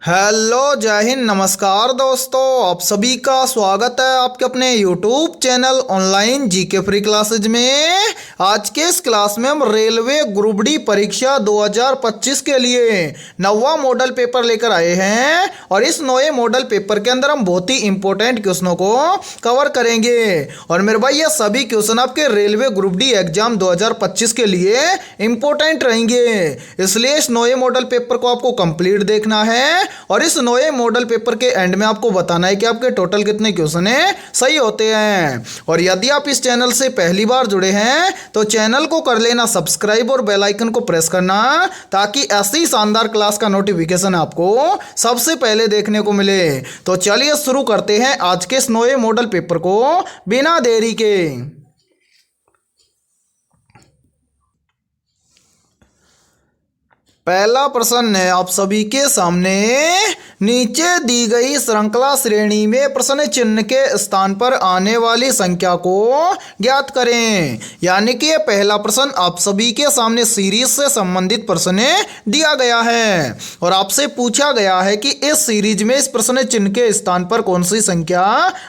Hello, जय हिंद, नमस्कार दोस्तों। आप सभी का स्वागत है आपके अपने YouTube channel online GK free classes में। आज के इस क्लास में हम रेलवे ग्रुप डी परीक्षा 2025 के लिए नवा मॉडल पेपर लेकर आए हैं और इस नए मॉडल पेपर के अंदर हम बहुत ही इंपॉर्टेंट क्वेश्चनों को कवर करेंगे। और मेरे भाई ये सभी क्वेश्चन आपके रेलवे ग्रुप डी एग्जाम 2025 के लिए इंपॉर्टेंट रहेंगे, इसलिए इस नए मॉडल पेपर को आपको कंप्लीट देखना है और इस नए मॉडल पेपर के एंड में आपको बताना है कि आपके टोटल कितने क्वेश्चन सही होते हैं। और यदि आप इस चैनल से पहली बार जुड़े हैं तो चैनल को कर लेना सब्सक्राइब और बेल आइकन को प्रेस करना, ताकि ऐसी शानदार क्लास का नोटिफिकेशन आपको सबसे पहले देखने को मिले। तो चलिए शुरू करते हैं आज के इस नए मॉडल पेपर को बिना देरी के। पहला प्रश्न है आप सभी के सामने, नीचे दी गई श्रृंखला श्रेणी में प्रश्न चिन्ह के स्थान पर आने वाली संख्या को ज्ञात करें। यानी कि पहला प्रश्न आप सभी के सामने सीरीज से संबंधित प्रश्न दिया गया है और आपसे पूछा गया है कि इस सीरीज में इस प्रश्न चिन्ह के स्थान पर कौन सी संख्या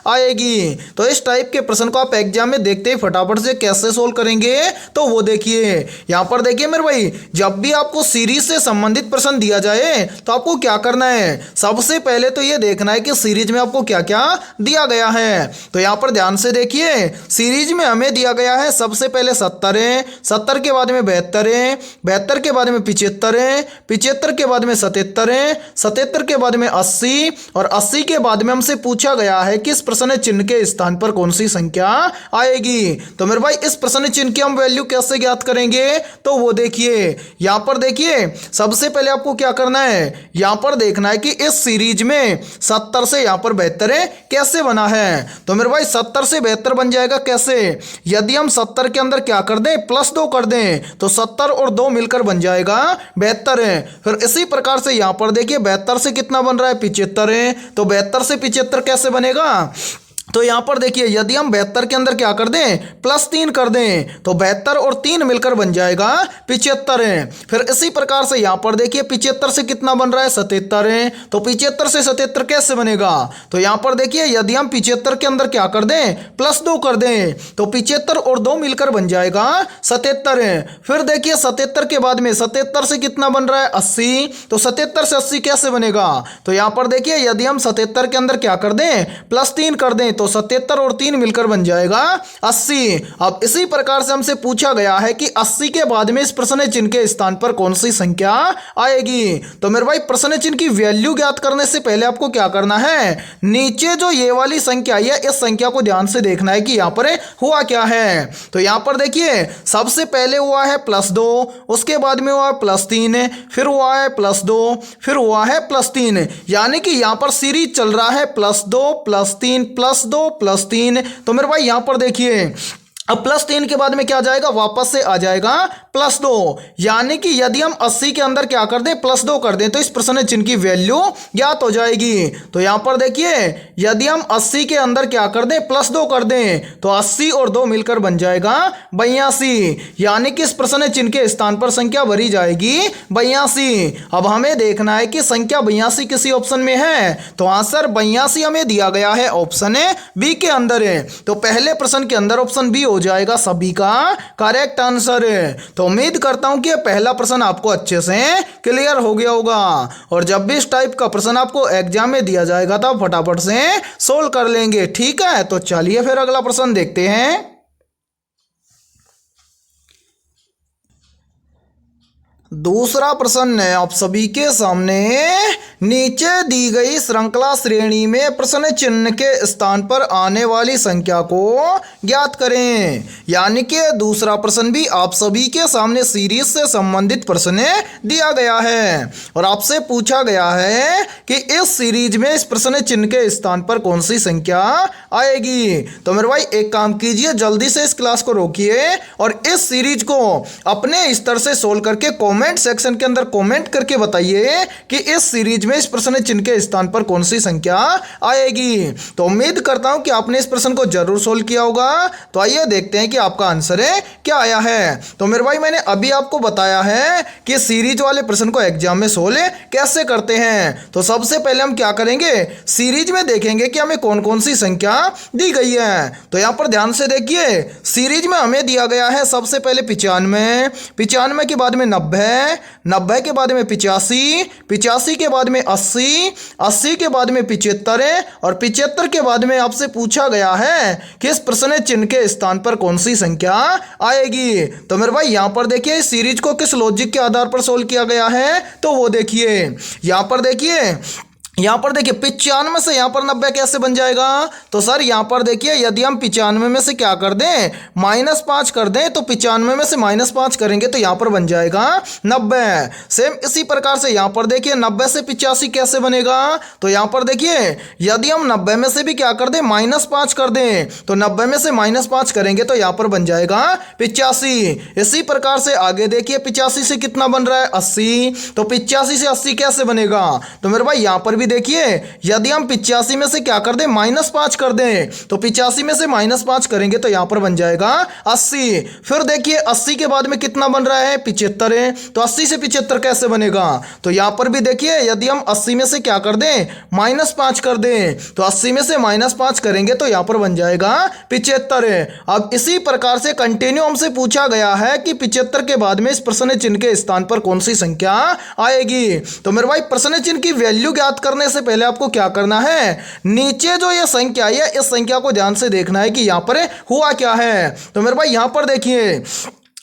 आएगी। तो इस टाइप के प्रश्न को आप एग्जाम में देखते ही फटाफट से कैसे सोल्व करेंगे, तो वो देखिए यहाँ पर। देखिए मेरे भाई, जब भी आपको सीरीज से संबंधित प्रश्न दिया जाए तो आपको क्या करना है, सबसे पहले तो ये देखना है कि सीरीज में आपको क्या क्या दिया गया है। तो यहां पर ध्यान से देखिए, सीरीज में हमें दिया गया है सबसे पहले 70 है, 70 के बाद में 72 है, 72 के बाद में 75 है, 75 के बाद में 77 है, 77 के बाद में 80 और 80 के बाद में हमसे पूछा गया है कि इस प्रश्न चिन्ह के स्थान पर कौन सी संख्या आएगी। तो मेरे भाई इस प्रश्न चिन्ह की हम वैल्यू कैसे ज्ञात करेंगे, तो वो देखिए यहां पर। देखिए सबसे पहले आपको क्या करना है, यहां पर देखना है कि इस सीरीज में 70 से यहां पर 72 कैसे बना है। तो मेरे भाई 70 से 72 बन जाएगा कैसे, यदि हम 70 के अंदर क्या कर दें, +2 कर दें तो 70 और 2 मिलकर बन जाएगा 72। फिर इसी प्रकार से यहां पर देखिए 72 से कितना बन रहा है, 75 है। तो 72 से 75 कैसे बनेगा, तो यहां पर देखिए यदि हम 72 के अंदर क्या कर दें, +3 कर दें तो 72 और 3 मिलकर बन जाएगा 75 है। फिर इसी प्रकार से यहां पर देखिए 75 से कितना बन रहा है, 77 है। तो 75 से 77 कैसे बनेगा, तो यहां पर देखिए यदि हम 75 के अंदर क्या कर दें, +2 कर दें तो 75 और 2 मिलकर बन जाएगा 77 है। फिर देखिए 77 के बाद में 77 से कितना बन रहा है, 80। तो 77 से 80 कैसे बनेगा, तो यहां पर देखिए यदि हम 77 के अंदर क्या कर दें, +3 कर दें तो 77 और 3 मिलकर बन जाएगा 80। अब इसी प्रकार से हमसे पूछा गया है कि 80 के बाद में इस प्रश्न चिन्ह के स्थान पर कौन सी संख्या आएगी। तो मेरे भाई प्रश्न चिन्ह की वैल्यू ज्ञात करने से पहले आपको क्या करना है, नीचे जो ये वाली संख्या है इस संख्या को ध्यान से देखना है कि यहां पर हुआ क्या है। तो यहां पर देखिए सबसे पहले हुआ है +2, उसके बाद में हुआ है +3, फिर हुआ है +2, फिर हुआ है +3। यानी कि यहां पर सीरीज चल रहा है +2 +3 +2 +3। तो मेरे भाई यहां पर देखिए अब +3 के बाद में क्या जाएगा, वापस से आ जाएगा +2। यानी कि यदि हम 80 के अंदर क्या कर दें, +2 कर दें तो इस प्रश्न चिन्ह की वैल्यू ज्ञात हो जाएगी। तो यहां पर देखिए यदि हम 80 के अंदर क्या कर दें, +2 कर दें तो 80 और 2 मिलकर बन जाएगा 82। यानी कि इस प्रश्न चिन्ह के स्थान पर संख्या भरी जाएगी 82। अब हमें देखना है कि संख्या 82 किसी ऑप्शन में है, तो आंसर 82 हमें दिया गया है ऑप्शन बी के अंदर है। तो पहले प्रश्न के अंदर ऑप्शन बी हो जाएगा सभी का करेक्ट आंसर है। तो उम्मीद करता हूं कि यह पहला प्रश्न आपको अच्छे से क्लियर हो गया होगा और जब भी इस टाइप का प्रश्न आपको एग्जाम में दिया जाएगा तो फटाफट से सोल्व कर लेंगे। ठीक है, तो चलिए फिर अगला प्रश्न देखते हैं। दूसरा प्रश्न है आप सभी के सामने, नीचे दी गई श्रृंखला श्रेणी में प्रश्न चिन्ह के स्थान पर आने वाली संख्या को ज्ञात करें। यानी कि दूसरा प्रश्न भी आप सभी के सामने सीरीज से संबंधित प्रश्न दिया गया है और आपसे पूछा गया है कि इस सीरीज में इस प्रश्न चिन्ह के स्थान पर कौन सी संख्या आएगी। तो मेरे भाई एक काम कीजिए, जल्दी से इस क्लास को रोकिए और इस सीरीज को अपने स्तर से सोल्व करके कमेंट कमेंट सेक्शन के अंदर कमेंट करके बताइए कि इस सीरीज में इस प्रश्न चिन्ह के स्थान पर कौन सी संख्या आएगी। तो उम्मीद करता हूं कि आपने इस प्रश्न को जरूर सोल्व किया होगा। तो आइए देखते हैं कि आपका आंसर है क्या आया है। तो मेरे भाई मैंने अभी आपको बताया है कि सीरीज वाले प्रश्न को एग्जाम में सोल्व कैसे करते हैं। तो सबसे पहले हम क्या करेंगे, सीरीज में देखेंगे कि हमें कौन कौन सी संख्या दी गई है। तो यहां पर ध्यान से देखिए, सीरीज में हमें दिया गया है सबसे पहले 95, 95 के बाद में 90, 90 के बाद में 85, 85 के बाद में 80, 80 के बाद में 75 और 75 के बाद में आपसे पूछा गया है कि इस प्रश्न चिन्ह के स्थान पर कौन सी संख्या आएगी। तो मेरे भाई यहां पर देखिए इस सीरीज को किस लॉजिक के आधार पर सोल्व किया गया है, तो वो देखिए यहां पर देखिए, यहाँ पर देखिए 95 से यहाँ पर 90 कैसे बन जाएगा। तो सर यहाँ पर देखिए यदि हम 95 में से क्या कर दें, -5 कर दें, तो 95 में से -5 करेंगे तो यहाँ पर बन जाएगा 90। सेम इसी प्रकार से यहाँ पर देखिए 90 से 85 कैसे बनेगा। तो यहाँ पर देखिए यदि हम 90 में से भी क्या कर दें, -5 कर दें, तो 90 में से -5 करेंगे तो यहाँ पर बन जाएगा 85। इसी प्रकार से आगे देखिए 85 से कितना बन रहा है, 80, तो 85 से 80 कैसे बनेगा। तो मेरे भाई यहाँ पर देखिए यदि हम 85 में से क्या कर दें, -5 कर दें, तो 85 में से -5 करेंगे तो यहां पर बन जाएगा 80। फिर देखिए 80 के बाद में कितना बन रहा है, 75, तो 80 से 75 कैसे बनेगा। तो यहां पर भी देखिए यदि हम 80 में से क्या कर दें, -5 कर दें, तो 80 में से -5 करेंगे तो यहां पर बन जाएगा 75। अब इसी प्रकार से कंटिन्यू हमसे पूछा गया है कि 75 के बाद में इस प्रश्न चिन्ह के स्थान पर कौन सी संख्या आएगी। तो मेरे भाई प्रश्न चिन्ह की वैल्यू ज्ञात करने से पहले आपको क्या करना है, नीचे जो ये संख्या है इस संख्या को ध्यान से देखना है कि यहां पर हुआ क्या है। तो मेरे भाई यहां पर देखिए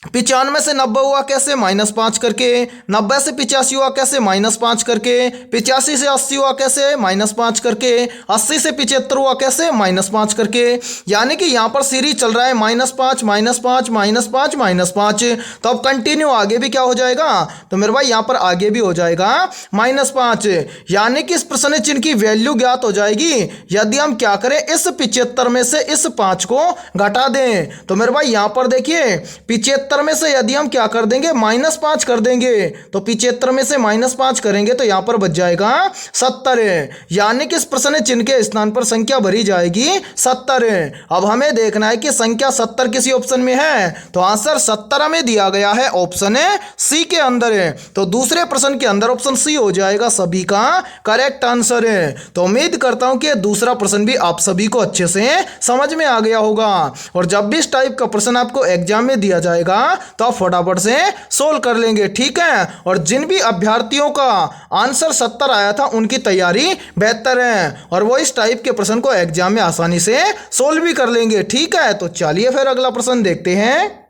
95 से 90 हुआ कैसे, -5 करके, 90 से 85 हुआ कैसे, -5 करके, 85 से 80 हुआ कैसे, -5 करके, 80 से 75 हुआ कैसे, -5 करके। यानी कि यहाँ पर सीरीज चल रहा है -5, -5, -5, -5। तो अब कंटिन्यू आगे भी क्या हो जाएगा, तो मेरे भाई यहाँ पर आगे भी हो जाएगा -5। यानी कि इस प्रश्न चिन्ह की वैल्यू ज्ञात हो जाएगी यदि हम क्या करें, इस 75 में से इस 5 को घटा दें। तो मेरे भाई यहाँ पर देखिए 75 में से यदि हम क्या कर देंगे, -5 कर देंगे, तो 75 में से -5 करेंगे तो यहां पर बच जाएगा 70। यानी कि इस प्रश्न चिन्ह के स्थान पर संख्या भरी जाएगी 70। अब हमें देखना है कि संख्या 70 किसी ऑप्शन में है। तो आंसर 70 में दिया गया है ऑप्शन सी के अंदर है। तो दूसरे प्रश्न के अंदर ऑप्शन सी हो जाएगा सभी का करेक्ट आंसर है। तो उम्मीद करता हूं कि दूसरा प्रश्न भी आप सभी को अच्छे से समझ में आ गया होगा। और जब भी इस टाइप का प्रश्न आपको एग्जाम में दिया जाएगा तो आप फटाफट से सोल्व कर लेंगे, ठीक है। और जिन भी अभ्यर्थियों का आंसर 70 आया था उनकी तैयारी बेहतर है और वो इस टाइप के प्रश्न को एग्जाम में आसानी से सोल्व भी कर लेंगे, ठीक है। तो चलिए फिर अगला प्रश्न देखते हैं।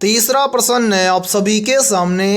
तीसरा प्रश्न है आप सभी के सामने,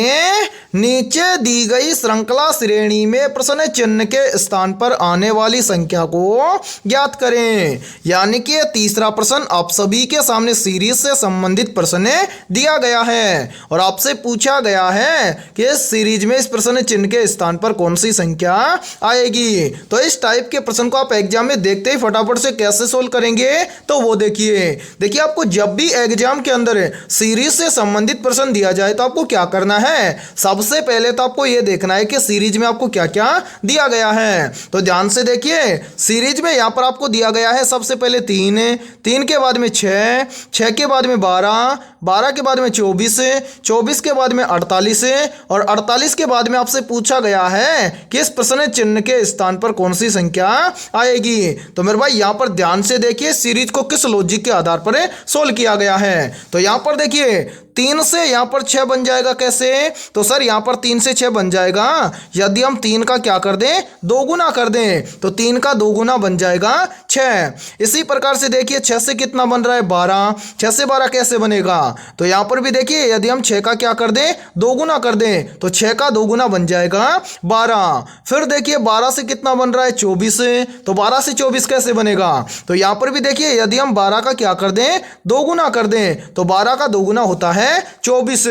नीचे दी गई श्रृंखला श्रेणी में प्रश्न चिन्ह के स्थान पर आने वाली संख्या को ज्ञात करें। यानी कि तीसरा प्रश्न आप सभी के सामने सीरीज से संबंधित प्रश्न दिया गया है और आपसे पूछा गया है कि इस सीरीज में इस प्रश्न चिन्ह के स्थान पर कौन सी संख्या आएगी। तो इस टाइप के प्रश्न को आप एग्जाम में देखते ही फटाफट से कैसे सोल्व करेंगे, तो वो देखिए आपको जब भी एग्जाम के अंदर सीरीज से संबंधित प्रश्न दिया जाए तो आपको क्या करना है, सबसे पहले तो आपको यह देखना है कि सीरीज में आपको क्या क्या दिया गया है। तो ध्यान से देखिए सीरीज में यहां पर आपको दिया गया है सबसे पहले 3, 3 के बाद में 6, 6 के बाद में 12, 12 के बाद में 24, 24 के बाद में 48 और 48 के बाद में आपसे पूछा गया है कि इस प्रश्न चिन्ह के स्थान पर कौन सी संख्या आएगी। तो मेरे भाई यहां पर ध्यान से देखिए सीरीज को किस लॉजिक के आधार पर सोल्व किया गया है। तो यहां पर देखिए 3 से यहाँ पर 6 बन जाएगा कैसे, तो सर यहाँ पर 3 से 6 बन जाएगा यदि हम 3 का क्या कर दें, 2 गुना कर दें, तो 3 का 2 गुना बन जाएगा 6। इसी प्रकार से देखिए 6 से कितना बन रहा है 12, 6 से 12 कैसे बनेगा, तो यहाँ पर भी देखिए यदि हम 6 का क्या कर दें 2 गुना कर दें, तो 6 का 2 गुना बन जाएगा 12। फिर देखिए 12 से कितना बन रहा है 24, तो 12 से 24 कैसे बनेगा, तो यहाँ पर भी देखिए यदि हम 12 का क्या कर दें 2 गुना कर दें, तो 12 का 2 गुना होता है 24।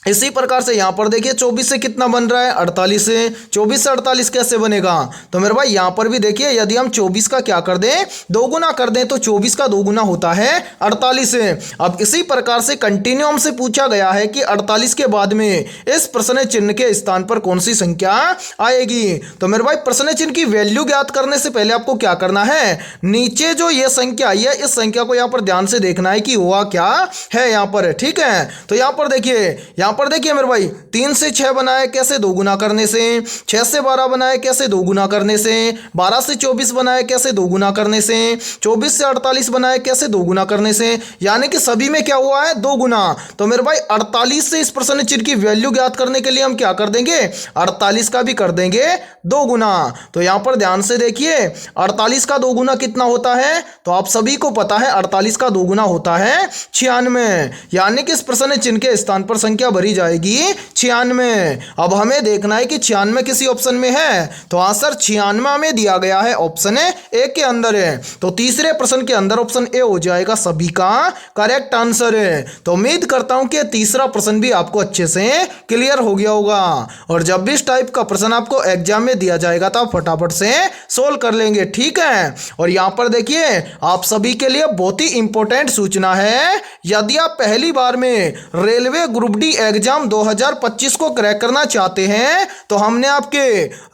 इसी प्रकार से यहाँ पर देखिए 24 से कितना बन रहा है 48 से। 24 से 48 कैसे बनेगा? तो मेरे भाई यहाँ पर भी देखिए यदि हम 24 का क्या कर दें, दोगुना कर दें, तो 24 का दोगुना होता है 48 से। अब इसी प्रकार से कंटिन्यू हमसे पूछा गया है कि 48 के बाद में इस प्रश्न चिन्ह के स्थान पर कौन सी संख्या आएगी। तो मेरे भाई प्रश्न चिन्ह की वैल्यू ज्ञात करने से पहले आपको क्या करना है, नीचे जो ये संख्या आई है इस संख्या को यहाँ पर ध्यान से देखना है कि हुआ क्या है यहाँ पर। ठीक है, तो यहाँ पर देखिए मेरे भाई 3 से 6 बनाए कैसे, दोगुना करने से। 6 से 12 बनाए कैसे, दोगुना करने से। 12 से 24 बनाए कैसे, दोगुना करने से। 24 से 48 बनाए कैसे, दोगुना करने से। यानी कि सभी में क्या हुआ है, दोगुना। तो मेरे भाई 48 से इस प्रश्न चिन्ह की वैल्यू ज्ञात करने के लिए हम क्या कर देंगे, 48 का भी कर देंगे दोगुना। तो यहां पर ध्यान से देखिए 48 का दोगुना कितना होता है, तो आप सभी को पता है 48 का दोगुना होता है 96। यानी कि इस प्रश्न चिन्ह के स्थान पर संख्या भरी जाएगी 96। अब हमें देखना है कि 96 किसी ऑप्शन में है, तो आंसर 96 में दिया गया है, ऑप्शन ए के अंदर है। तो तीसरे प्रश्न के अंदर ऑप्शन ए हो जाएगा सभी का करेक्ट आंसर है। तो उम्मीद करता हूं कि तीसरा प्रश्न भी आपको अच्छे से क्लियर हो गया होगा। और जब भी इस टाइप का प्रश्न आपको एग्जाम में दिया जाएगा तो आप फटाफट से सोल्व कर लेंगे। ठीक है, और यहां पर देखिए आप सभी के लिए बहुत ही इंपॉर्टेंट सूचना है, यदि आप पहली बार में रेलवे ग्रुप डी एग्जाम 2025 को क्रैक करना चाहते हैं तो हमने आपके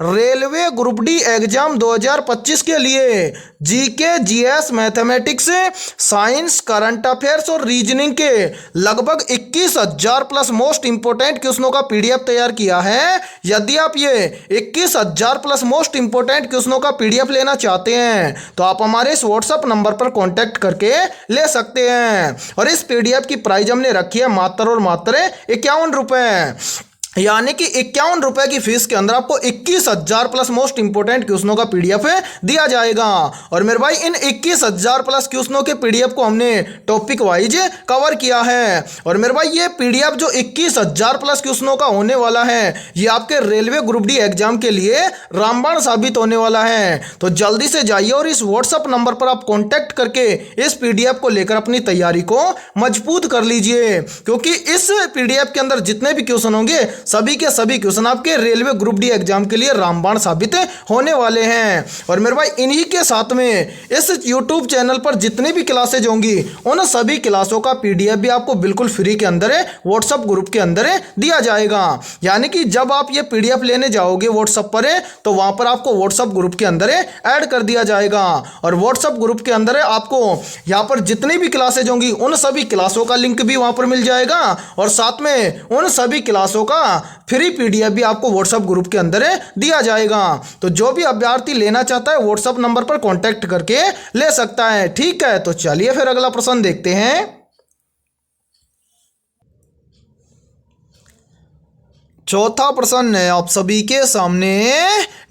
रेलवे ग्रुप डी एग्जाम 2025 के लिए GK, GS, mathematics, science, current affairs और रीजनिंग के लगभग 21,000 प्लस मोस्ट इंपोर्टेंट क्वेश्चनों का पीडीएफ तैयार किया है। यदि आप ये 21,000 प्लस मोस्ट इंपोर्टेंट क्वेश्चनों का पीडीएफ लेना चाहते हैं तो आप हमारे इस व्हाट्सएप नंबर पर कांटेक्ट करके ले सकते हैं। और इस पीडीएफ की प्राइस हमने रखी है मात्र और मात्र 51 रुपए, यानी कि 51 रुपए की फीस के अंदर आपको 21,000 प्लस मोस्ट इंपोर्टेंट क्वेश्चनों का पीडीएफ दिया जाएगा। और मेरे भाई इन 21,000 प्लस क्वेश्चनों के पीडीएफ को हमने टॉपिक वाइज कवर किया है। और मेरे भाई ये पीडीएफ जो 21,000 प्लस क्वेश्चनों का होने वाला है ये आपके रेलवे ग्रुप डी एग्जाम के लिए रामबाण साबित होने वाला है। तो जल्दी से जाइए और इस व्हाट्सएप नंबर पर आप कॉन्टैक्ट करके इस पीडीएफ को लेकर अपनी तैयारी को मजबूत कर लीजिए, क्योंकि इस पीडीएफ के अंदर जितने भी क्वेश्चन होंगे सभी के सभी क्वेश्चन आपके रेलवे ग्रुप डी एग्जाम के लिए रामबाण साबित होने वाले हैं। और मेरे भाई इन्हीं के साथ में इस YouTube चैनल पर जितनी भी क्लासेज होंगी उन सभी क्लासों का पीडीएफ भी आपको बिल्कुल फ्री के अंदर व्हाट्सएप ग्रुप के अंदर दिया जाएगा। यानी कि जब आप ये पीडीएफ लेने जाओगे व्हाट्सएप पर तो वहां पर आपको व्हाट्सएप ग्रुप के अंदर ऐड कर दिया जाएगा। और व्हाट्सएप ग्रुप के अंदर आपको यहाँ पर जितनी भी क्लासेज होंगी उन सभी क्लासों का लिंक भी वहां पर मिल जाएगा। और साथ में उन सभी क्लासों का फ्री पीडीएफ भी आपको व्हाट्सएप ग्रुप के अंदर दिया जाएगा। तो जो भी अभ्यर्थी लेना चाहता है व्हाट्सएप नंबर पर कांटेक्ट करके ले सकता है। ठीक है, तो चलिए फिर अगला प्रश्न देखते हैं। चौथा प्रश्न है आप सभी के सामने,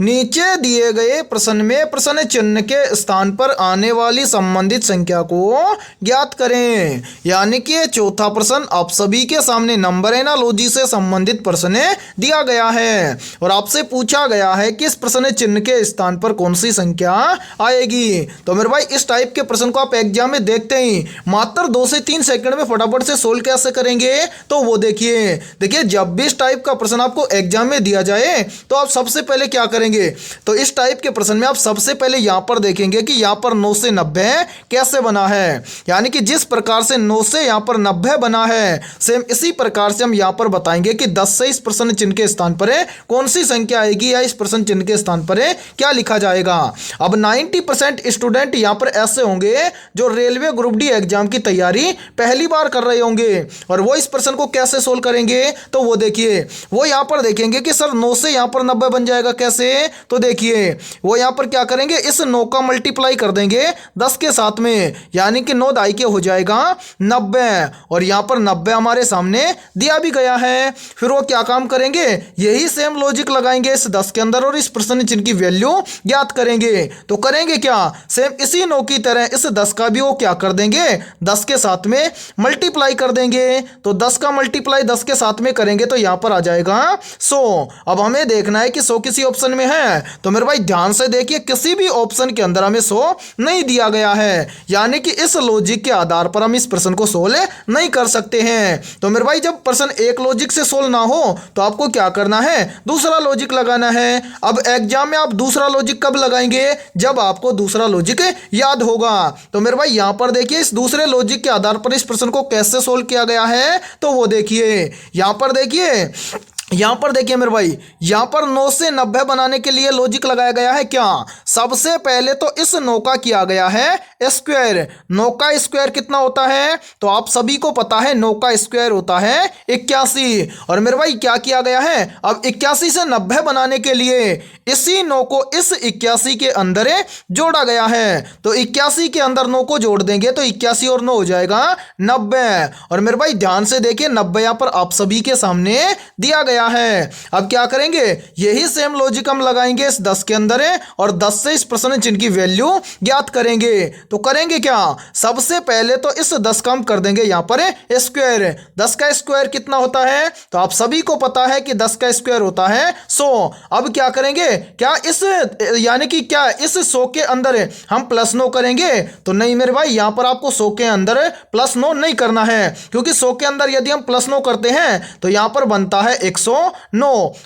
नीचे दिए गए प्रश्न में प्रश्न चिन्ह के स्थान पर आने वाली संबंधित संख्या को ज्ञात करें। यानी कि चौथा प्रश्न आप सभी के सामने नंबर एनालॉजी से संबंधित प्रश्न दिया गया है और आपसे पूछा गया है कि इस प्रश्न चिन्ह के स्थान पर कौन सी संख्या आएगी। तो मेरे भाई इस टाइप के प्रश्न को आप एग्जाम में देखते ही मात्र 2 से 3 सेकंड में फटाफट से सोल्व कैसे करेंगे, तो वो देखिए जब भी इस टाइप का प्रश्न आपको एग्जाम में दिया जाए तो आप सबसे पहले क्या करेंगे, तो इस टाइप के प्रश्न में आप सबसे पहले यहां पर देखेंगे कि यहां पर 9 से 90 कैसे बना है। यानी कि जिस प्रकार से 9 से यहां पर 90 बना है सेम इसी प्रकार से हम यहां पर बताएंगे कि 10 से इस प्रश्न चिन्ह के स्थान पर कौन सी संख्या आएगी या इस प्रश्न चिन्ह के स्थान पर क्या लिखा जाएगा। अब 90% स्टूडेंट यहां पर ऐसे होंगे जो रेलवे ग्रुप डी एग्जाम की तैयारी पहली बार कर रहे होंगे और वो इस प्रश्न को कैसे सोल्व करेंगे, तो वो देखिए वो यहां पर देखेंगे कि सर 9 से यहां पर 90 बन जाएगा कैसे, तो देखिए वो यहां पर क्या करेंगे, इस 9 का मल्टीप्लाई कर देंगे 10 के साथ में, यानी कि 9 दाई के हो जाएगा 90। और यहां पर 90 हमारे सामने दिया भी गया है। फिर वो क्या काम करेंगे, यही सेम लॉजिक लगाएंगे इस 10 के अंदर और इस प्रश्न चिन्ह की वैल्यू ज्ञात करेंगे। तो करेंगे क्या, सेम इसी 9 की तरह इस 10 का भी वो क्या कर देंगे 10 के साथ में मल्टीप्लाई कर देंगे। तो 10 का मल्टीप्लाई 10 के साथ में करेंगे तो यहां पर आ जाएगा जाएगा 100। अब हमें देखना है कि 100 किसी ऑप्शन में है, तो मेरे भाई ध्यान से देखिए किसी भी ऑप्शन के अंदर हमें 100 नहीं दिया गया है, यानी कि इस लॉजिक के आधार पर हम इस प्रश्न को सोल्व नहीं कर सकते हैं। तो मेरे भाई जब प्रश्न एक लॉजिक से सोल्व ना हो तो आपको क्या करना है, दूसरा लॉजिक लगाना है। अब एग्जाम में आप दूसरा लॉजिक कब लगाएंगे, जब आपको दूसरा लॉजिक याद होगा। तो मेरे भाई यहां पर देखिए इस दूसरे लॉजिक के आधार पर इस प्रश्न को कैसे सोल्व किया गया है, तो वो देखिए यहां पर देखिए मेरे भाई, यहां पर 9 से 90 बनाने के लिए लॉजिक लगाया गया है क्या। सबसे पहले तो इस 9 का किया गया है स्क्वायर। 9 का स्क्वायर कितना होता है, तो आप सभी को पता है 9 का स्क्वायर होता है 81। और मेरे भाई क्या किया गया है, अब 81 से 90 बनाने के लिए इसी 9 को इस 81 के अंदर जोड़ा गया है। तो 81 के अंदर 9 को जोड़ देंगे तो 81 और 9 हो जाएगा 90। और मेरे भाई ध्यान से देखिए 90 यहां पर आप सभी के सामने दिया गया है। अब क्या करेंगे, यही सेम लॉजिक हम लगाएंगे इस 10 के अंदर और 10 से इस प्रश्न चिन्ह की वैल्यू ज्ञात करेंगे। तो करेंगे क्या, सबसे पहले तो इस 10 का हम कर देंगे यहां पर स्क्वायर। 10 का स्क्वायर कितना होता है, तो आप सभी को पता है कि 10 का स्क्वायर होता है 100। अब क्या करेंगे, क्या इस यानी कि क्या इस 100 के अंदर हम +9 करेंगे, तो नहीं मेरे भाई यहां पर आपको 100 के अंदर +9 नहीं करना है, क्योंकि 100 के अंदर यदि हम +9 करते हैं तो यहां पर बनता है 109।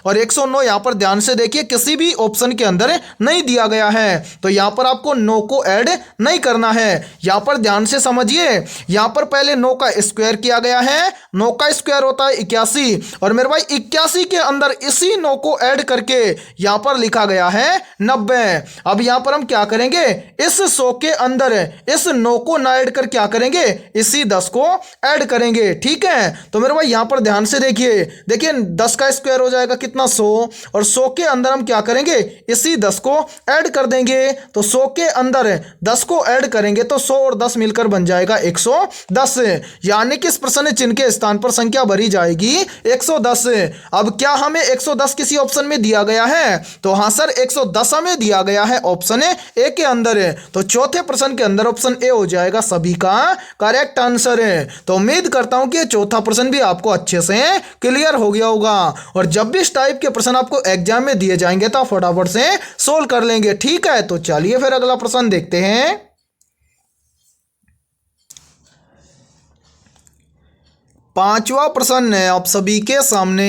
और 109 यहां पर ध्यान से देखिए किसी भी ऑप्शन के अंदर नहीं दिया गया है, तो यहां पर आपको 9 को ऐड नहीं करना है। यहां पर ध्यान से समझिए, यहां पर पहले 9 का स्क्वायर किया गया है, 9 का स्क्वायर होता है 81। और मेरे भाई 81 के अंदर इसी 9 को ऐड करके यहां पर लिखा गया है 90। अब यहां पर हम क्या करेंगे, इस 100 के अंदर इस 9 को ना ऐड कर क्या करेंगे, इसी 10 को ऐड करेंगे। ठीक है, तो मेरे भाई यहां पर ध्यान से देखिए 10 का स्क्वायर हो जाएगा कितना 100, और 100 के अंदर हम क्या करेंगे, इसी 10 को ऐड कर देंगे। तो 100 के अंदर 10 को ऐड करेंगे तो 100 और 10 मिलकर बन जाएगा 110, यानी कि इस प्रश्न चिन्ह के स्थान पर संख्या भरी जाएगी 110। अब क्या हमें 110 किसी ऑप्शन में दिया गया है, तो हाँ सर 110 हमें दिया गया है ऑप्शन ए के अंदर। तो चौथे प्रश्न के अंदर ऑप्शन ए हो जाएगा सभी का करेक्ट आंसर। तो उम्मीद करता हूं कि चौथा प्रश्न भी आपको अच्छे से क्लियर हो गया होगा। और जब भी इस टाइप के प्रश्न आपको एग्जाम में दिए जाएंगे तो आप फटाफट से सोल्व कर लेंगे। ठीक है, तो चलिए फिर अगला प्रश्न देखते हैं। पांचवा प्रश्न है आप सभी के सामने,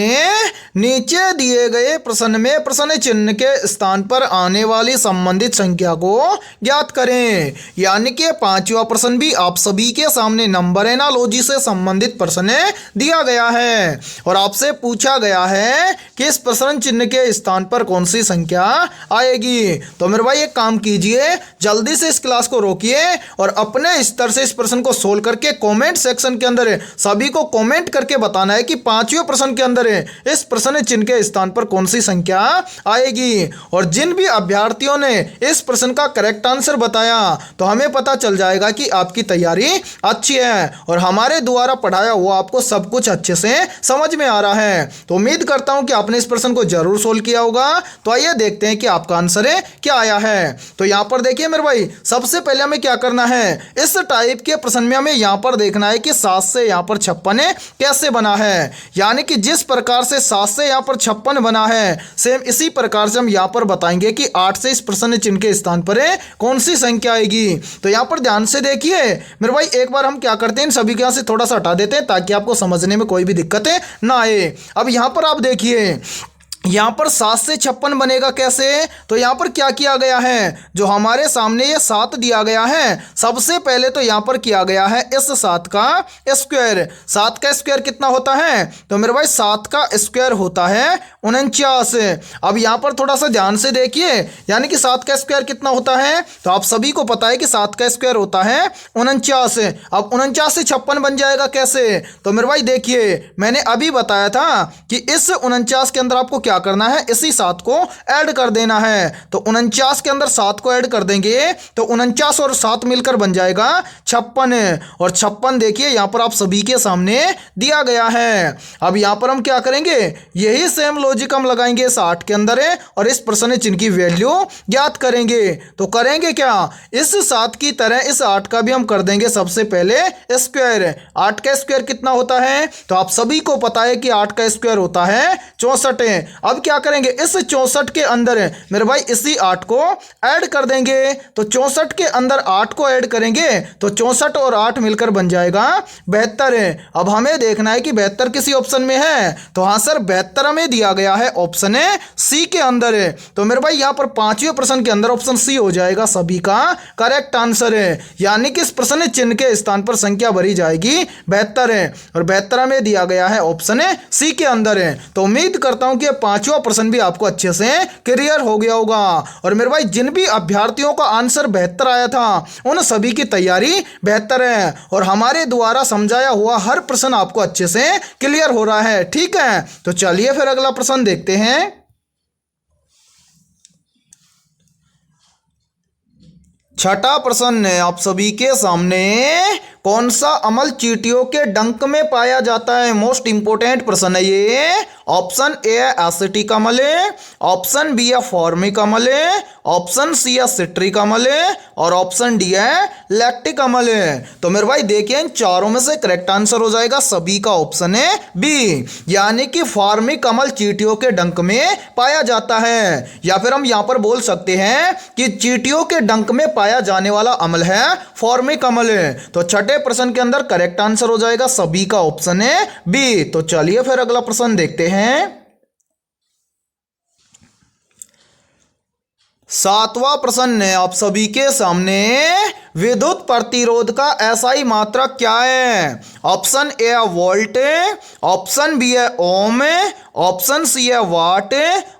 नीचे दिए गए प्रश्न में प्रश्न चिन्ह के स्थान पर आने वाली संबंधित संख्या को ज्ञात करें। यानी कि पांचवा प्रश्न भी आप सभी के सामने नंबर एनालॉजी से संबंधित प्रश्न दिया गया है और आपसे पूछा गया है कि इस प्रश्न चिन्ह के स्थान पर कौन सी संख्या आएगी। तो मेरे भाई एक काम कीजिए, जल्दी से इस क्लास को रोकिए और अपने स्तर से इस प्रश्न को सोल्व करके कमेंट सेक्शन के अंदर सभी को कमेंट करके बताना है कि पांचवें प्रश्न के अंदर इस प्रश्न चिन्ह के स्थान पर कौन सी संख्या आएगी। और जिन भी अभ्यर्थियों ने इस प्रश्न का करेक्ट आंसर बताया तो हमें पता चल जाएगा कि आपकी तैयारी अच्छी है और हमारे द्वारा पढ़ाया हुआ आपको सब कुछ अच्छे से समझ में आ रहा है। तो उम्मीद करता हूं कि आपने इस प्रश्न को जरूर सोल्व किया होगा। तो आइए देखते हैं कि आपका आंसर क्या आया है। तो यहां पर देखिए मेरे भाई, सबसे पहले हमें क्या करना है, इस टाइप के प्रश्न में हमें यहां पर देखना है कि 7 से यहां पर 56 कैसे बना है। यानी कि जिस प्रकार से 7 से यहां पर 56 बना है, सेम इसी प्रकार से हम यहां पर बताएंगे कि 8 से इस प्रश्न चिन्ह के स्थान पर कौन सी संख्या आएगी। तो यहां पर ध्यान से देखिए मेरे भाई, एक बार हम क्या करते हैं, सभी के यहां से थोड़ा सा हटा देते हैं ताकि आपको समझने में कोई भी दिक्कत ना आए। अब यहां पर आप देखिए, यहां पर 7 से 56 बनेगा कैसे, तो यहां पर क्या किया गया है, जो हमारे सामने ये 7 दिया गया है, सबसे पहले तो यहां पर किया गया है इस 7 का स्क्वायर। 7 का स्क्वायर कितना होता है, तो मेरे भाई 7 का स्क्वायर होता है 49। अब यहां पर थोड़ा सा ध्यान से देखिए, यानी कि 7 का स्क्वायर कितना होता है, तो आप सभी को पता है कि 7 का स्क्वायर होता है 49। अब 49 से 56 बन जाएगा कैसे, तो मेरे भाई देखिए मैंने अभी बताया था कि इस 49 के अंदर आपको क्या क्या करना है, इसी 7 को ऐड कर देना है। तो 49 के अंदर 7 को ऐड कर देंगे तो 49 और 7 मिलकर बन जाएगा 56। और 56 देखिए यहाँ पर आप सभी के सामने दिया गया है। अब यहाँ पर हम क्या करेंगे, यही सेम लॉजिक हम लगाएंगे इस 8 के अंदर है और इस प्रश्न चिन्ह की वैल्यू ज्ञात करेंगे। तो करेंगे क्या, इस 7 की तरह इस 8 का भी हम कर देंगे सबसे पहले स्क्वायर। 8 का स्क्वायर कितना होता है, तो आप सभी को पता है कि 8 का स्क्वायर होता है 64। अब क्या करेंगे, इस 64 के अंदर मेरे भाई इसी 8 को ऐड कर देंगे। तो 64 के अंदर 8 को ऐड करेंगे तो 64 और 8 मिलकर बन जाएगा 72। अब हमें देखना है कि 72 किसी ऑप्शन में है, तो हाँ सर 72 हमें दिया गया है ऑप्शन है सी के अंदर है। तो मेरे भाई यहाँ पर 5वें प्रश्न के अंदर ऑप्शन सी हो जाएगा सभी का करेक्ट आंसर है। यानी कि इस प्रश्न चिन्ह के स्थान पर संख्या भरी जाएगी 72 है और 72 में दिया गया है ऑप्शन है सी के अंदर है। तो उम्मीद करता हूं कि 5वां प्रश्न भी आपको अच्छे से क्लियर हो गया होगा। और मेरे भाई जिन भी अभ्यर्थियों का आंसर 72 आया था उन सभी की तैयारी 72 है और हमारे द्वारा समझाया हुआ हर प्रश्न आपको अच्छे से क्लियर हो रहा है। ठीक है, तो चलिए फिर अगला प्रश्न देखते हैं। छठा प्रश्न है आप सभी के सामने, कौन सा अमल चींटियों के डंक में पाया जाता है। मोस्ट इंपोर्टेंट प्रश्न है ये। ऑप्शन ए है एसिटिक अम्ल है, ऑप्शन बी है फॉर्मिक अम्ल है, ऑप्शन सी है सिट्रिक अम्ल है और ऑप्शन डी है लैक्टिक अम्ल है। तो मेरे भाई देखिए इन चारों में से करेक्ट आंसर हो जाएगा सभी का ऑप्शन है बी, यानी कि फॉर्मिक अम्ल चींटियों के डंक में पाया जाता है। या फिर हम यहां पर बोल सकते हैं कि चींटियों के डंक में पाया जाने वाला अम्ल है फॉर्मिक अम्ल है। तो छठे प्रश्न के अंदर करेक्ट आंसर हो जाएगा सभी का ऑप्शन है बी। तो चलिए फिर अगला प्रश्न देखते हैं। 7वां प्रश्न है आप सभी के सामने, विद्युत प्रतिरोध का एसआई मात्रक क्या है। ऑप्शन ए है वोल्ट, ऑप्शन बी है ओम, ऑप्शन सी है वाट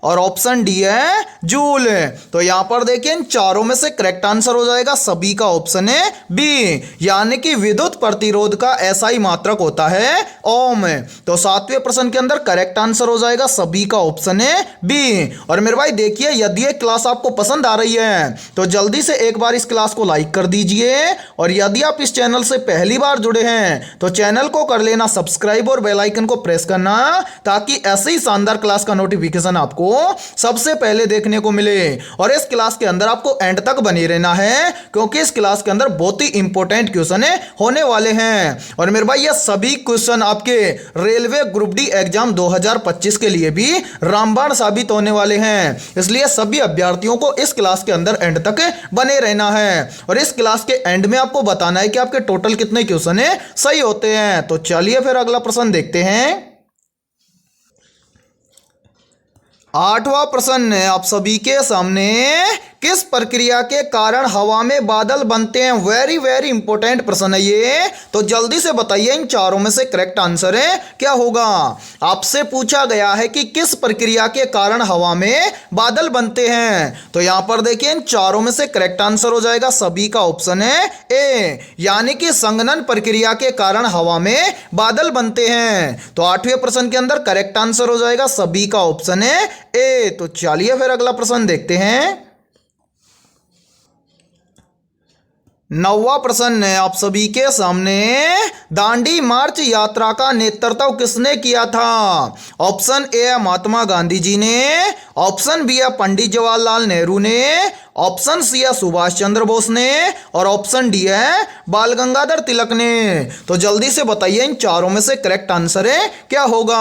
और ऑप्शन डी है जूल। तो यहां पर देखिए इन चारों में से करेक्ट आंसर हो जाएगा सभी का ऑप्शन है बी, यानी कि विद्युत प्रतिरोध का एसआई मात्रक होता है ओम। तो 7वें प्रश्न के अंदर करेक्ट आंसर हो जाएगा सभी का ऑप्शन है बी। और मेरे भाई देखिए यदि ये क्लास आपको पसंद आ रही है तो जल्दी से एक बार इस क्लास को लाइक कर दीजिए और यदि आप इस चैनल से पहली बार जुड़े हैं तो चैनल को कर लेना सब्सक्राइब और बेल आइकन को प्रेस करना ताकि ऐसे ही शानदार क्लास का नोटिफिकेशन आपको सबसे पहले देखने को मिले। और इस क्लास के अंदर आपको एंड तक बने रहना है क्योंकि इस क्लास के अंदर बहुत ही इंपॉर्टेंट क्वेश्चन होने वाले हैं। और मेरे भाई ये सभी क्वेश्चन आपके रेलवे ग्रुप डी एग्जाम 2025 के लिए भी रामबाण साबित होने वाले हैं, इसलिए सभी अभ्यर्थियों को इस क्लास के अंदर एंड तक बने रहना है। और इस क्लास के एंड में आपको बताना है कि आपके टोटल कितने क्वेश्चन सही होते हैं। तो चलिए फिर अगला प्रश्न देखते हैं। 8वां प्रश्न है आप सभी के सामने, किस प्रक्रिया के कारण हवा में बादल बनते हैं। वेरी वेरी इंपॉर्टेंट प्रश्न है ये, तो जल्दी से बताइए इन चारों में से करेक्ट आंसर है क्या होगा। आपसे पूछा गया है कि किस प्रक्रिया के कारण हवा में बादल बनते हैं। तो यहां पर देखिए इन चारों में से करेक्ट आंसर हो जाएगा सभी का ऑप्शन है ए, यानी कि संघनन प्रक्रिया के कारण हवा में बादल बनते हैं। तो 8वें प्रश्न के अंदर करेक्ट आंसर हो जाएगा सभी का ऑप्शन है ए। तो चलिए फिर अगला प्रश्न देखते हैं। 9वां प्रश्न है आप सभी के सामने, दांडी मार्च यात्रा का नेतृत्व किसने किया था। ऑप्शन ए है महात्मा गांधी जी ने, ऑप्शन बी है पंडित जवाहरलाल नेहरू ने, ऑप्शन सी है सुभाष चंद्र बोस ने और ऑप्शन डी है बाल गंगाधर तिलक ने। तो जल्दी से बताइए इन चारों में से करेक्ट आंसर है क्या होगा।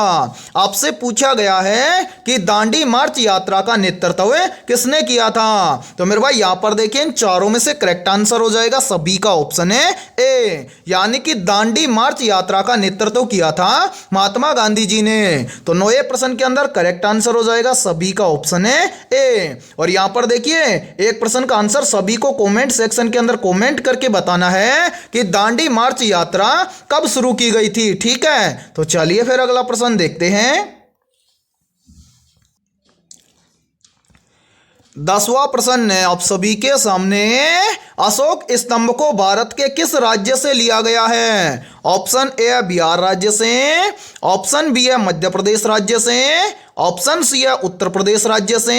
आपसे पूछा गया है कि दांडी मार्च यात्रा का नेतृत्व किसने किया था। तो मेरे भाई यहां पर देखिए इन चारों में से करेक्ट आंसर हो जाएगा सभी का ऑप्शन है ए, यानी कि दांडी मार्च यात्रा का नेतृत्व किया था महात्मा गांधी जी ने। तो 9वें प्रश्न के अंदर करेक्ट आंसर हो जाएगा सभी का ऑप्शन है ए। और यहां पर देखिए एक प्रश्न का आंसर सभी को कमेंट सेक्शन के अंदर कमेंट करके बताना है कि दांडी मार्च यात्रा कब शुरू की गई थी। ठीक है, तो चलिए फिर अगला प्रश्न देखते हैं। 10वां प्रश्न है आप सभी के सामने, अशोक स्तंभ को भारत के किस राज्य से लिया गया है। ऑप्शन ए है बिहार राज्य से, ऑप्शन बी है मध्य प्रदेश राज्य से, ऑप्शन सी है उत्तर प्रदेश राज्य से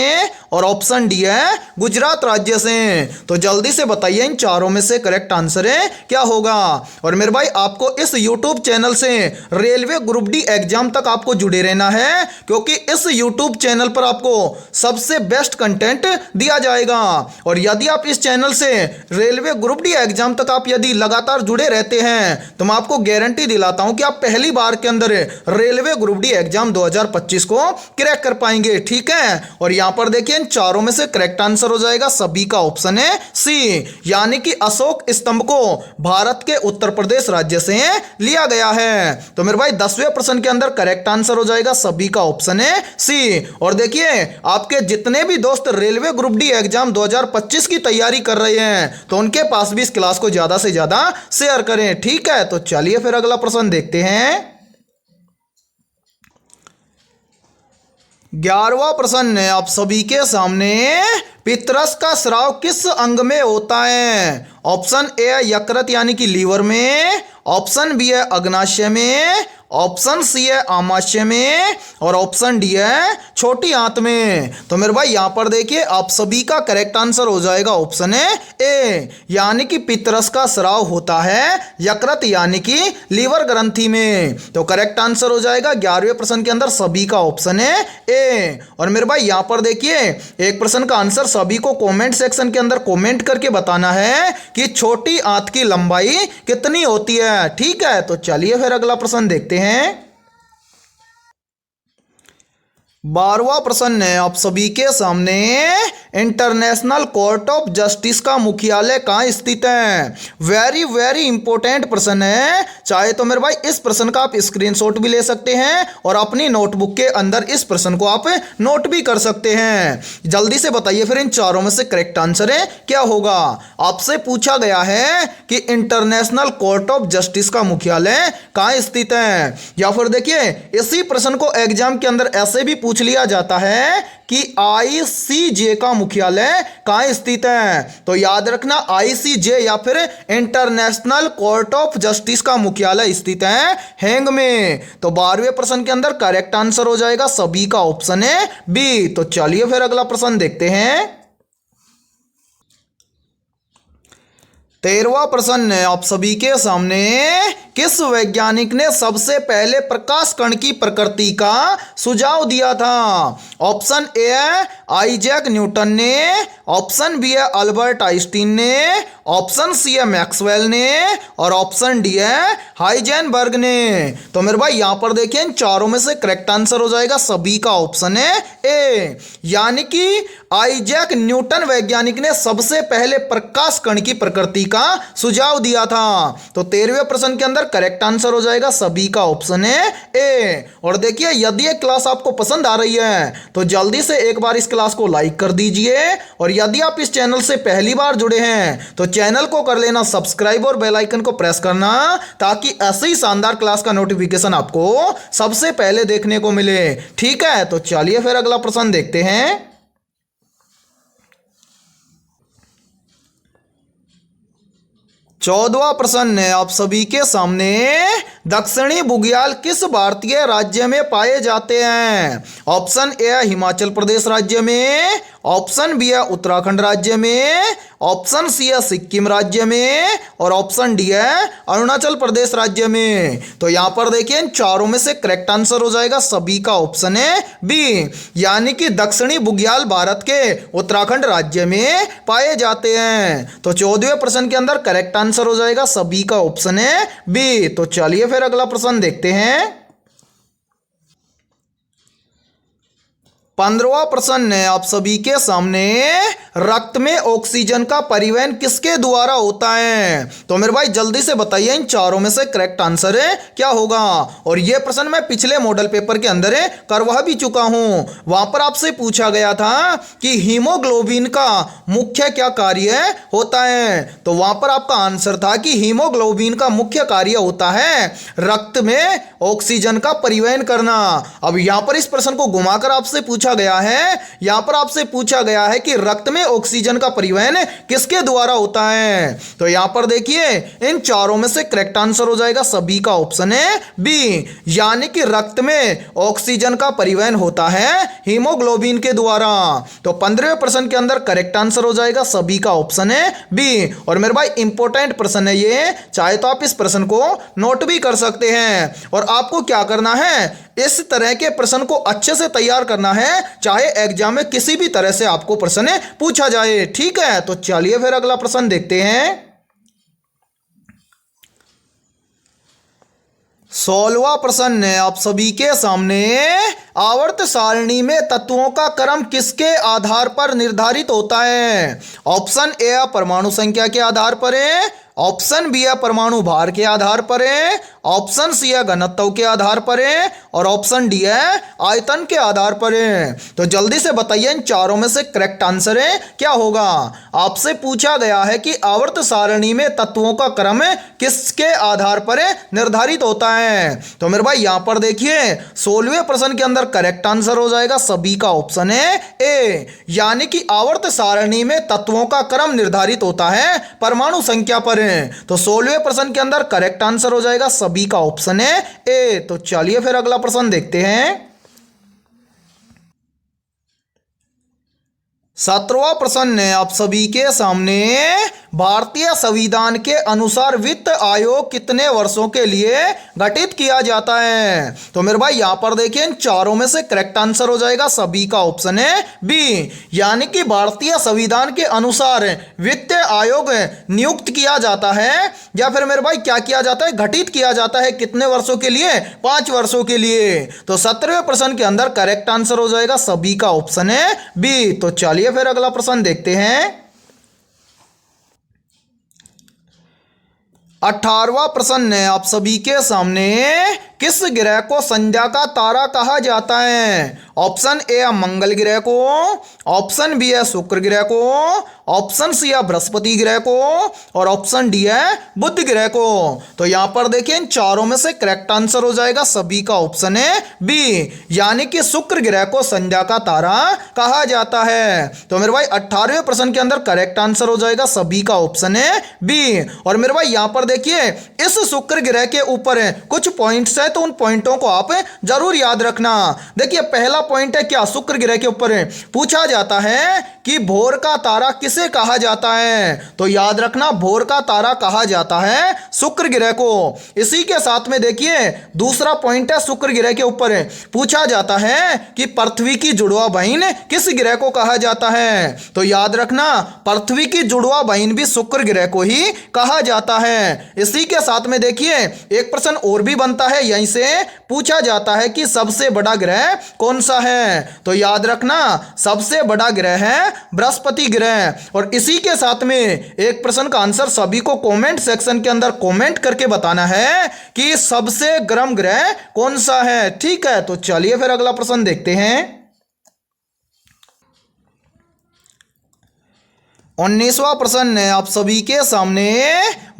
और ऑप्शन डी है गुजरात राज्य से। तो जल्दी से बताइए इन चारों में से करेक्ट आंसर है क्या होगा। और मेरे भाई आपको इस यूट्यूब चैनल से रेलवे ग्रुप डी एग्जाम तक आपको जुड़े रहना है, क्योंकि इस यूट्यूब चैनल पर आपको सबसे बेस्ट कंटेंट दिया जाएगा। और यदि आप इस चैनल से रेलवे ग्रुप डी एग्जाम तक आप यदि लगातार जुड़े रहते हैं तो मैं आपको गारंटी दिलाता हूं कि आप पहली बार के अंदर रेलवे ग्रुप डी एग्जाम 2025 को क्रैक कर पाएंगे। ठीक है, और यहां पर देखिए इन चारों में से करेक्ट आंसर हो जाएगा सभी का ऑप्शन है सी, यानी कि अशोक स्तंभ को भारत के उत्तर प्रदेश राज्य से लिया गया है। तो मेरे भाई 10वें प्रश्न के अंदर करेक्ट आंसर हो जाएगा सभी का ऑप्शन है सी। और देखिए आपके जितने भी दोस्त रेलवे ग्रुप डी एग्जाम 2025 की तैयारी कर रहे हैं तो उनके पास भी इस क्लास को ज्यादा से ज्यादा शेयर करें। ठीक है, तो चलिए फिर अगला प्रश्न देखते हैं। 11वां प्रश्न है आप सभी के सामने, पितरस का स्राव किस अंग में होता है? ऑप्शन ए है यकृत यानी कि लीवर में, ऑप्शन बी है अग्नाशय में, ऑप्शन सी है आमाशय में और ऑप्शन डी है छोटी आंत में। तो मेरे भाई यहां पर देखिए आप सभी का करेक्ट आंसर हो जाएगा ऑप्शन है ए, यानी कि पितरस का स्राव होता है यकृत यानी कि लीवर ग्रंथि में। तो करेक्ट आंसर हो जाएगा 11वें प्रश्न के अंदर सभी का ऑप्शन है ए। और मेरे भाई यहां पर देखिए एक प्रश्न का आंसर सभी को कमेंट सेक्शन के अंदर कमेंट करके बताना है कि छोटी आंत की लंबाई कितनी होती है। ठीक है, तो चलिए फिर अगला प्रश्न देखते हैं। 12वां प्रश्न है आप सभी के सामने, इंटरनेशनल कोर्ट ऑफ जस्टिस का मुख्यालय कहाँ स्थित है? वेरी वेरी इंपॉर्टेंट प्रश्न है, चाहे तो मेरे भाई इस प्रश्न का आप स्क्रीनशॉट भी ले सकते हैं और अपनी नोटबुक के अंदर इस प्रश्न को आप नोट भी कर सकते हैं। जल्दी से बताइए फिर इन चारों में से करेक्ट आंसर है क्या होगा। आपसे पूछा गया है कि इंटरनेशनल कोर्ट ऑफ जस्टिस का मुख्यालय कहाँ स्थित है, या फिर देखिए इसी प्रश्न को एग्जाम के अंदर ऐसे भी पूछ लिया जाता है कि आईसीजे का मुख्यालय कहाँ स्थित है। तो याद रखना आईसीजे या फिर इंटरनेशनल कोर्ट ऑफ जस्टिस का मुख्यालय स्थित है हेग में। तो 12वें प्रश्न के अंदर करेक्ट आंसर हो जाएगा सभी का ऑप्शन है बी। तो चलिए फिर अगला प्रश्न देखते हैं। 13वां प्रश्न है आप सभी के सामने, किस वैज्ञानिक ने सबसे पहले प्रकाश कण की प्रकृति का सुझाव दिया था? ऑप्शन ए है आइजैक न्यूटन ने, ऑप्शन बी है अल्बर्ट आइंस्टीन ने, ऑप्शन सी है मैक्सवेल ने और ऑप्शन डी है हाइजेनबर्ग ने। तो मेरे भाई यहां पर देखिए इन चारों में से करेक्ट आंसर हो जाएगा सभी का ऑप्शन है ए, यानी कि आइजैक न्यूटन वैज्ञानिक ने सबसे पहले प्रकाश कण की प्रकृति का सुझाव दिया था। तो 13वें प्रश्न के अंदर करेक्ट आंसर हो जाएगा सभी का ऑप्शन है ए। और देखिए यदि ये क्लास आपको पसंद आ रही है तो जल्दी से एक बार इस क्लास को लाइक कर दीजिए, और यदि आप इस चैनल से पहली बार जुड़े हैं तो चैनल को कर लेना सब्सक्राइब और बेल आइकन को प्रेस करना, ताकि ऐसे ही शानदार क्लास का नोटिफिकेशन आपको सबसे पहले देखने को मिले। ठीक है, तो चलिए फिर अगला प्रश्न देखते हैं। 14वां प्रश्न है आप सभी के सामने, दक्षिणी बुग्याल किस भारतीय राज्य में पाए जाते हैं? ऑप्शन ए है हिमाचल प्रदेश राज्य में, ऑप्शन बी है उत्तराखंड राज्य में, ऑप्शन सी है सिक्किम राज्य में और ऑप्शन डी है अरुणाचल प्रदेश राज्य में। तो यहां पर देखिए इन चारों में से करेक्ट आंसर हो जाएगा सभी का ऑप्शन है बी, यानी कि दक्षिणी बुग्याल भारत के उत्तराखंड राज्य में पाए जाते हैं। तो 14वें प्रश्न के अंदर करेक्ट आंसर हो जाएगा सभी का ऑप्शन है बी। तो चलिए फिर अगला प्रश्न देखते हैं। 15वां प्रश्न है आप सभी के सामने, रक्त में ऑक्सीजन का परिवहन किसके द्वारा होता है? तो मेरे भाई जल्दी से बताइए इन चारों में से करेक्ट आंसर है क्या होगा। और यह प्रश्न मैं पिछले मॉडल पेपर के अंदर करवा भी चुका हूं, वहां पर आपसे पूछा गया था कि हीमोग्लोबिन का मुख्य क्या कार्य होता है। तो वहां पर आपका आंसर था कि हीमोग्लोबिन का मुख्य कार्य होता है रक्त में ऑक्सीजन का परिवहन करना। अब यहां पर इस प्रश्न को घुमाकर आपसे पूछा पूछा गया है, यहां पर आपसे पूछा गया है कि रक्त में ऑक्सीजन का परिवहन किसके द्वारा होता है। तो यहां पर देखिए इन चारों में से करेक्ट आंसर हो जाएगा सभी का ऑप्शन है बी, यानी कि रक्त में ऑक्सीजन का परिवहन होता है हीमोग्लोबिन के द्वारा। तो 15वें प्रश्न के अंदर करेक्ट आंसर हो जाएगा सभी का ऑप्शन है बी। और मेरे भाई इंपॉर्टेंट प्रश्न है ये, चाहे तो आप इस प्रश्न को नोट भी कर सकते हैं। और आपको क्या करना है, इस तरह के प्रश्न को अच्छे से तैयार करना है, चाहे एग्जाम में किसी भी तरह से आपको प्रश्न पूछा जाए। ठीक है, तो चलिए फिर अगला प्रश्न देखते हैं। 16वां प्रश्न है आप सभी के सामने, आवर्त सारणी में तत्वों का क्रम किसके आधार पर निर्धारित होता है। ऑप्शन ए परमाणु संख्या के आधार पर है, ऑप्शन बी है परमाणु भार के आधार पर है, ऑप्शन सी है घनत्व के आधार पर है, और ऑप्शन डी है आयतन के आधार पर है। तो जल्दी से बताइए इन चारों में से करेक्ट आंसर है क्या होगा। आपसे पूछा गया है कि आवर्त सारणी में तत्वों का क्रम किसके आधार पर निर्धारित होता है। तो मेरे भाई यहां पर देखिए 16वें प्रश्न के अंदर करेक्ट आंसर हो जाएगा सभी का ऑप्शन है ए, यानी कि आवर्त सारणी में तत्वों का क्रम निर्धारित होता है परमाणु संख्या पर। तो 16वें प्रश्न के अंदर करेक्ट आंसर हो जाएगा सभी का ऑप्शन है ए। तो चलिए फिर अगला प्रश्न देखते हैं। 17वां प्रश्न है आप सभी के सामने, भारतीय संविधान के अनुसार वित्त आयोग कितने वर्षों के लिए गठित किया जाता है। तो मेरे भाई यहां पर देखिए इन चारों में से करेक्ट आंसर हो जाएगा सभी का ऑप्शन है बी, यानी कि भारतीय संविधान के अनुसार वित्त आयोग नियुक्त किया जाता है, या फिर मेरे भाई क्या किया जाता है, गठित किया जाता है। कितने वर्षों के लिए, 5 वर्षों के लिए। तो 17वें प्रश्न के अंदर करेक्ट आंसर हो जाएगा सभी का ऑप्शन है बी। तो चलिए फिर अगला प्रश्न देखते हैं। 18वां प्रश्न है आप सभी के सामने, किस ग्रह को संध्या का तारा कहा जाता है। ऑप्शन ए है मंगल ग्रह को, ऑप्शन बी है शुक्र ग्रह को, ऑप्शन सी है बृहस्पति ग्रह को, और ऑप्शन डी है बुध ग्रह को। तो यहां पर देखिए इन चारों में से करेक्ट आंसर हो जाएगा सभी का ऑप्शन है बी, यानी कि शुक्र ग्रह को संध्या का तारा कहा जाता है। तो मेरे भाई 18वें प्रश्न के अंदर करेक्ट आंसर हो जाएगा सभी का ऑप्शन है बी। और मेरे भाई यहां पर देखिए इस शुक्र ग्रह के ऊपर कुछ पॉइंट्स है, तो उन पॉइंटों को आप जरूर याद रखना। देखिए पहला पॉइंट है क्या, शुक्र ग्रह के ऊपर पूछा जाता है कि भोर का तारा किसे कहा जाता है। तो याद रखना भोर का तारा कहा जाता है शुक्र ग्रह को। इसी के साथ में देखिए दूसरा पॉइंट है, शुक्र ग्रह के ऊपर पूछा जाता है कि पृथ्वी की जुड़वा बहन किस ग्रह को कहा जाता है। तो याद रखना पृथ्वी की जुड़वा बहन भी शुक्र ग्रह को ही कहा जाता है। इसी के साथ में देखिए एक प्रश्न और भी बनता है, यहीं से पूछा जाता है कि सबसे बड़ा ग्रह कौन सा है। तो याद रखना सबसे बड़ा ग्रह है बृहस्पति ग्रह। और इसी के साथ में एक प्रश्न का आंसर सभी को कमेंट सेक्शन के अंदर कमेंट करके बताना है कि सबसे गर्म ग्रह कौन सा है। ठीक है, तो चलिए फिर अगला प्रश्न देखते हैं। 19वां प्रश्न है आप सभी के सामने,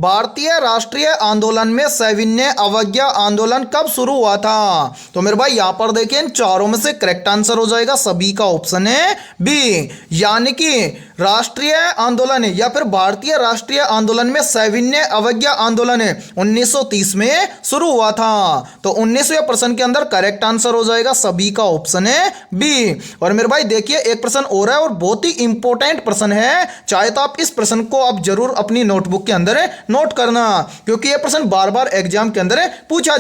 भारतीय राष्ट्रीय आंदोलन में सविनय अवज्ञा आंदोलन कब शुरू हुआ था। तो मेरे भाई यहां पर देखिए इन चारों में से करेक्ट आंसर हो जाएगा सभी का ऑप्शन है बी, यानी कि राष्ट्रीय आंदोलन या फिर भारतीय राष्ट्रीय आंदोलन में सविनय अवज्ञा आंदोलन 1930 में शुरू हुआ था। तो 19वें प्रश्न के अंदर करेक्ट आंसर हो जाएगा सभी का ऑप्शन है बी। और मेरे भाई देखिए एक प्रश्न और है और बहुत ही इंपॉर्टेंट प्रश्न है, चाहे तो आप इस प्रश्न को आप जरूर अपनी नोटबुक के अंदर नोट करना, क्योंकि यह प्रश्न बार बार एग्जाम के अंदर पूछा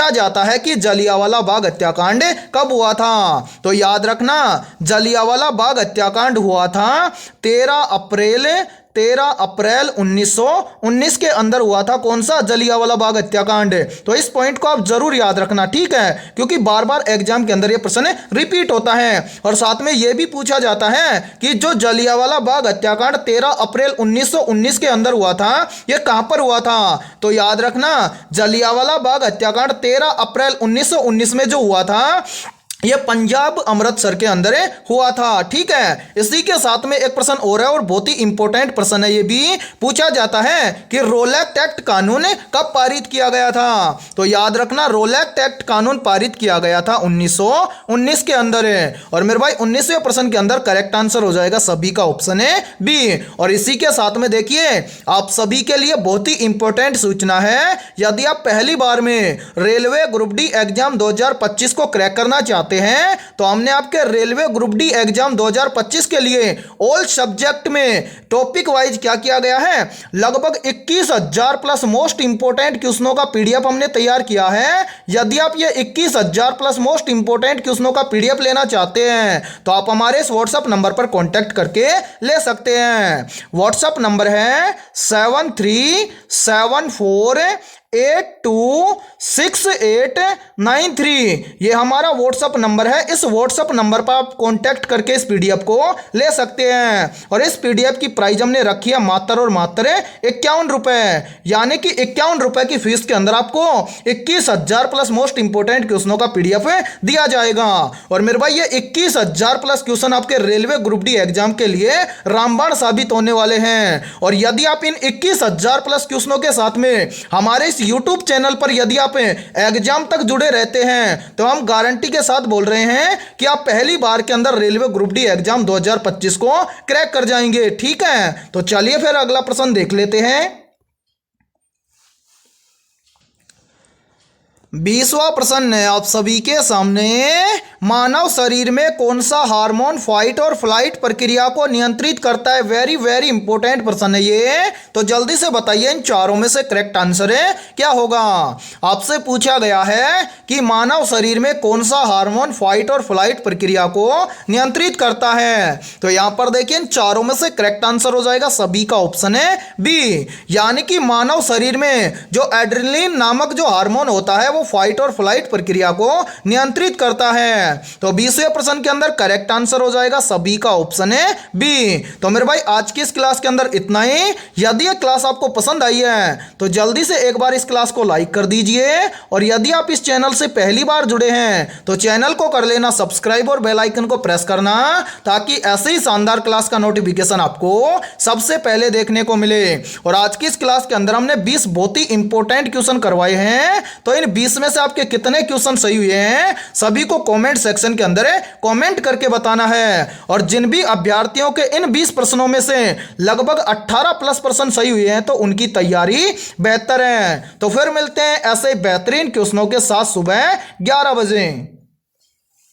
जाता है कि जलियांवाला बाग हत्याकांड कब हुआ था। तो याद रखना जलियांवाला बाग हत्याकांड हुआ था 13 अप्रैल 1919 के अंदर हुआ था। कौन सा, जलियांवाला बाग हत्याकांड। तो इस पॉइंट को आप जरूर याद रखना, ठीक है, क्योंकि बार बार एग्जाम के अंदर यह प्रश्न रिपीट होता है। और साथ में यह भी पूछा जाता है कि जो जलियांवाला बाग हत्याकांड 13 अप्रैल 1919 के अंदर हुआ था, यह कहां पर हुआ था। तो याद रखना जलियांवाला बाग हत्याकांड 13 अप्रैल 1919 में जो हुआ था ये पंजाब अमृतसर के अंदर हुआ था। ठीक है, इसी के साथ में एक प्रश्न और है और बहुत ही इंपॉर्टेंट प्रश्न है, ये भी पूछा जाता है कि रोलैक्ट एक्ट कानून कब पारित किया गया था। तो याद रखना, रोलैक्ट एक्ट कानून पारित किया गया था 1919 के अंदर है। और मेरे भाई 19वें प्रश्न के अंदर करेक्ट आंसर हो जाएगा सभी का ऑप्शन है बी। और इसी के साथ में देखिए, आप सभी के लिए बहुत ही इंपॉर्टेंट सूचना है, यदि आप पहली बार में रेलवे ग्रुप डी एग्जाम 2025 को क्रैक करना चाहते हैं तो हमने आपके रेलवे ग्रुप डी एग्जाम 2025 के लिए ऑल सब्जेक्ट में टॉपिक वाइज क्या किया गया है, लगभग 21,000 प्लस मोस्ट इंपोर्टेंट क्वेश्चनों का पीडीएफ हमने तैयार किया है। यदि आप ये 21,000 प्लस मोस्ट इंपोर्टेंट क्वेश्चनों का पीडीएफ लेना चाहते हैं तो आप हमारे इस व्हाट्सएप नंबर पर कांटेक्ट करके ले सकते हैं। व्हाट्सएप नंबर है 7374826893। ये हमारा व्हाट्सएप नंबर है। इस व्हाट्सएप नंबर पर आप कांटेक्ट करके इस पीडीएफ को ले सकते हैं। और इस पीडीएफ की प्राइस हमने रखी है मात्र और मात्र 51 रुपए, यानी कि 51 रुपए की फीस के अंदर आपको 21,000 प्लस मोस्ट इंपोर्टेंट क्वेश्चनों का पीडीएफ दिया जाएगा। और मेरे भाई ये 21,000 प्लस क्वेश्चन आपके रेलवे ग्रुप डी एग्जाम के लिए रामबाण साबित होने वाले हैं। और यदि आप इन 21,000 प्लस क्वेश्चनों के साथ में हमारे इस यूट्यूब चैनल पर यदि आप एग्जाम तक जुड़े रहते हैं तो हम गारंटी के साथ बोल रहे हैं कि आप पहली बार के अंदर रेलवे ग्रुप डी एग्जाम 2025 को क्रैक कर जाएंगे। ठीक है, तो चलिए फिर अगला प्रश्न देख लेते हैं। 20वां प्रश्न है आप सभी के सामने, मानव शरीर में कौन सा हार्मोन फाइट और फ्लाइट प्रक्रिया को नियंत्रित करता है। वेरी वेरी इंपॉर्टेंट प्रश्न है ये, तो जल्दी से बताइए इन चारों में से करेक्ट आंसर है क्या होगा। आपसे पूछा गया है कि मानव शरीर में कौन सा हार्मोन फाइट और फ्लाइट प्रक्रिया को नियंत्रित करता है। तो यहां पर देखिए इन चारों में से करेक्ट आंसर हो जाएगा सभी का ऑप्शन है बी, यानी कि मानव शरीर में जो एड्रेनलिन नामक जो हार्मोन होता है वो फाइट और फ्लाइट प्रक्रिया को नियंत्रित करता है। तो 20वें प्रश्न के अंदर करेक्ट आंसर हो जाएगा सभी का ऑप्शन है बी। तो मेरे भाई आज की इस क्लास के अंदर इतना ही। यदि यह क्लास आपको पसंद आई है तो जल्दी से एक बार इस क्लास को लाइक कर दीजिए। और यदि आप इस चैनल से पहली बार जुड़े हैं तो चैनल को कर लेना सब्सक्राइब और बेल आइकन को प्रेस करना, ताकि ऐसे ही शानदार क्लास का नोटिफिकेशन आपको सबसे पहले देखने को मिले। और आज की इस क्लास के अंदर हमने 20 बहुत ही इंपॉर्टेंट क्वेश्चन करवाए हैं। तो इन 20 में से आपके कितने क्वेश्चन सही हुए हैं सभी को कमेंट सेक्शन के अंदर कमेंट करके बताना है। और जिन भी अभ्यर्थियों के इन 20 प्रश्नों में से लगभग 18 प्लस प्रश्न सही हुए हैं तो उनकी तैयारी बेहतर है। तो फिर मिलते हैं ऐसे बेहतरीन क्वेश्चनों के साथ सुबह 11 बजे।